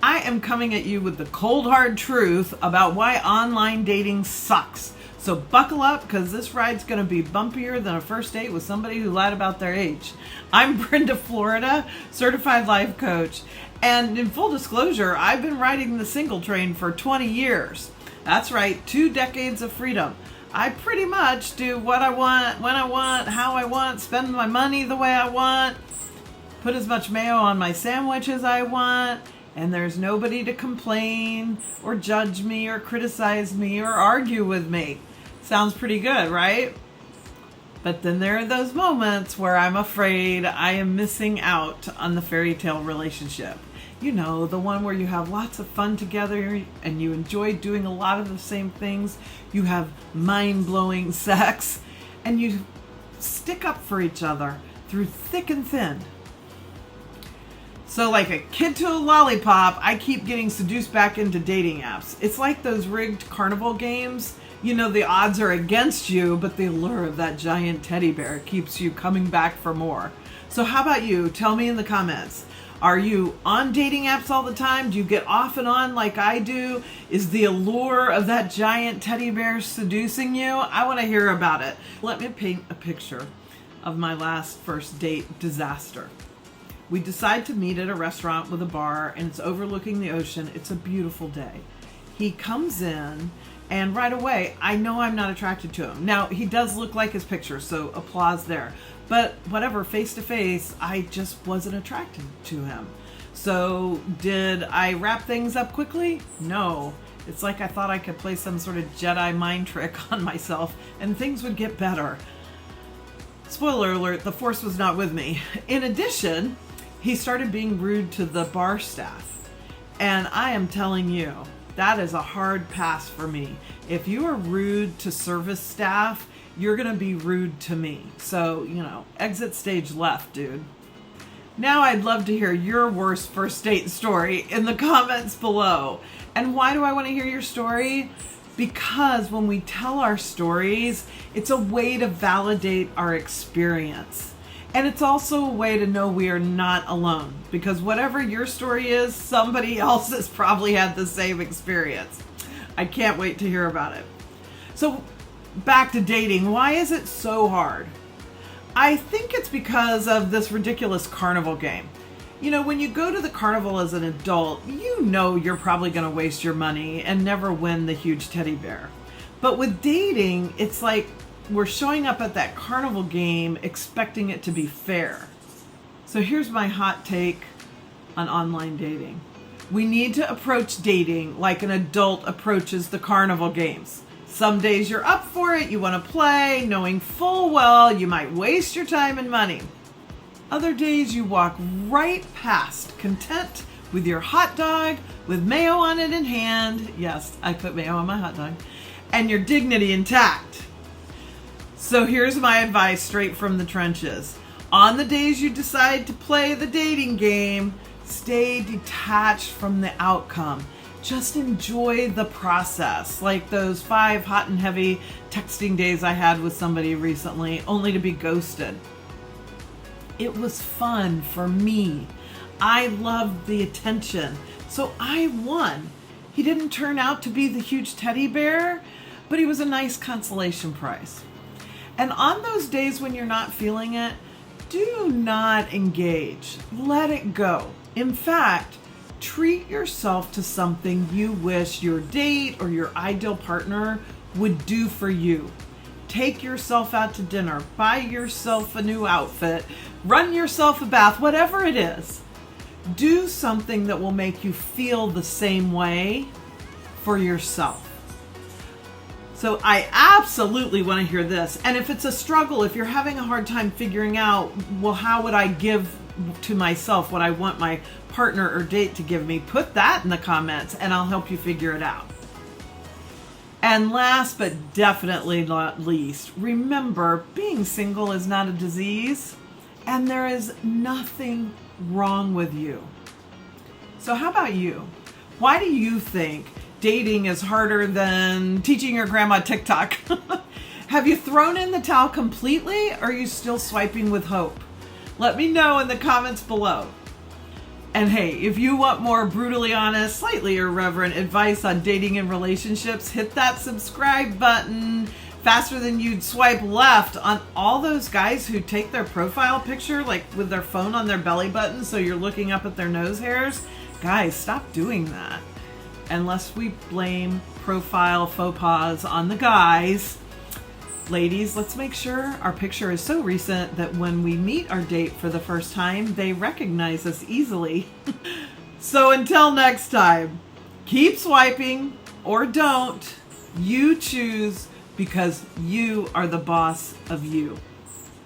I am coming at you with the cold hard truth about why online dating sucks. So buckle up, because this ride's going to be bumpier than a first date with somebody who lied about their age. I'm Brenda Florida, certified life coach. And in full disclosure, I've been riding the single train for 20 years. That's right, 2 decades of freedom. I pretty much do what I want, when I want, how I want, spend my money the way I want, put as much mayo on my sandwich as I want, and there's nobody to complain or judge me or criticize me or argue with me. Sounds pretty good, right? But then there are those moments where I'm afraid I am missing out on the fairy tale relationship. You know, the one where you have lots of fun together and you enjoy doing a lot of the same things. You have mind-blowing sex and you stick up for each other through thick and thin. So like a kid to a lollipop, I keep getting seduced back into dating apps. It's like those rigged carnival games. You know, the odds are against you, but the allure of that giant teddy bear keeps you coming back for more. So how about you? Tell me in the comments. Are you on dating apps all the time? Do you get off and on like I do? Is the allure of that giant teddy bear seducing you? I want to hear about it. Let me paint a picture of my last first date disaster. We decide to meet at a restaurant with a bar, and it's overlooking the ocean. It's a beautiful day. He comes in, and right away, I know I'm not attracted to him. Now, he does look like his picture, so applause there. But whatever, face to face, I just wasn't attracted to him. So did I wrap things up quickly? No. It's like I thought I could play some sort of Jedi mind trick on myself, and things would get better. Spoiler alert, the Force was not with me. In addition, he started being rude to the bar staff. And I am telling you, that is a hard pass for me. If you are rude to service staff, you're going to be rude to me. So, you know, exit stage left, dude. Now I'd love to hear your worst first date story in the comments below. And why do I want to hear your story? Because when we tell our stories, it's a way to validate our experience. And it's also a way to know we are not alone, because whatever your story is, somebody else has probably had the same experience. I can't wait to hear about it. So back to dating. Why is it so hard? I think it's because of this ridiculous carnival game. You know, when you go to the carnival as an adult, you know you're probably going to waste your money and never win the huge teddy bear. But with dating, it's like we're showing up at that carnival game expecting it to be fair. So here's my hot take on online dating. We need to approach dating like an adult approaches the carnival games. Some days you're up for it, you want to play, knowing full well you might waste your time and money. Other days you walk right past, content with your hot dog, with mayo on it in hand. Yes, I put mayo on my hot dog. And your dignity intact. So here's my advice straight from the trenches. On the days you decide to play the dating game, stay detached from the outcome. Just enjoy the process, like those 5 hot and heavy texting days I had with somebody recently, only to be ghosted. It was fun for me. I loved the attention, so I won. He didn't turn out to be the huge teddy bear, but he was a nice consolation prize. And on those days when you're not feeling it, do not engage. Let it go. In fact, treat yourself to something you wish your date or your ideal partner would do for you. Take yourself out to dinner, buy yourself a new outfit, run yourself a bath, whatever it is. Do something that will make you feel the same way for yourself. So I absolutely want to hear this. And if it's a struggle, if you're having a hard time figuring out, well, how would I give to myself what I want my partner or date to give me, put that in the comments and I'll help you figure it out. And last but definitely not least, remember, being single is not a disease and there is nothing wrong with you. So how about you? Why do you think dating is harder than teaching your grandma TikTok? Have you thrown in the towel completely, or are you still swiping with hope? Let me know in the comments below. And hey, if you want more brutally honest, slightly irreverent advice on dating and relationships, hit that subscribe button faster than you'd swipe left on all those guys who take their profile picture like with their phone on their belly button so you're looking up at their nose hairs. Guys, stop doing that. Unless we blame profile faux pas on the guys. Ladies, let's make sure our picture is so recent that when we meet our date for the first time, they recognize us easily. So until next time, keep swiping or don't. You choose, because you are the boss of you.